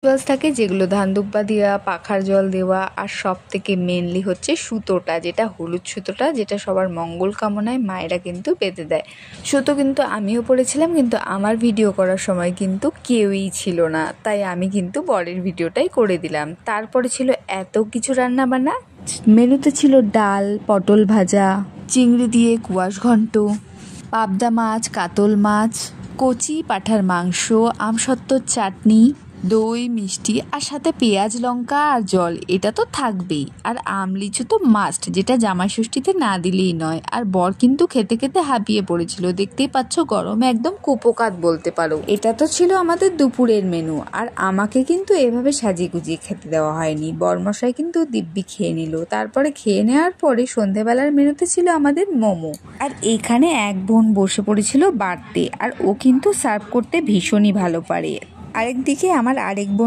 Rituals থাকে যেগুলো ধান দুব্বা দেওয়া, পাখার জল দেওয়া, আর সব থেকে মেনলি হচ্ছে সুতোটা, যেটা হলুদ সুতোটা, যেটা সবার মঙ্গল কামনায় মায়েরা কিন্তু বেঁধে দেয়। সুতো কিন্তু আমিও পড়েছিলাম, কিন্তু আমার ভিডিও করার সময় কিন্তু কেউই ছিল না, তাই আমি কিন্তু বরের ভিডিওটাই করে দিলাম। তারপরে ছিল এত কিছু রান্না বান্না। মেনুতে ছিল ডাল, পটল ভাজা, চিংড়ি দিয়ে কুয়াশ ঘন্ট, পাবদা মাছ, কাতল মাছ, কচি পাঁঠার মাংস, আমসত্ত্বর চাটনি, দই, মিষ্টি, আর সাথে পেঁয়াজ, লঙ্কা আর জল, এটা তো থাকবেই। আর আম লিচু তো মাস্ট, যেটা জামাই ষষ্ঠীতে না দিলেই নয়। আর বর কিন্তু খেতে খেতে হাঁপিয়ে পড়েছিল, দেখতেই পাচ্ছ, গরমে একদম কুপোকাত বলতে পারো। এটা তো ছিল আমাদের দুপুরের মেনু, আর আমাকে কিন্তু এভাবে সাজিয়ে গুজিয়ে খেতে দেওয়া হয়নি, বরমশাই কিন্তু দিব্যি খেয়ে নিল। তারপরে খেয়ে নেওয়ার পরে সন্ধেবেলার মেনুতে ছিল আমাদের মোমো। আর এইখানে এক বোন বসে পড়েছিল বাড়তে, আর ও কিন্তু সার্ভ করতে ভীষণই ভালো পারে। আরেকদিকে আমার আরেক বোন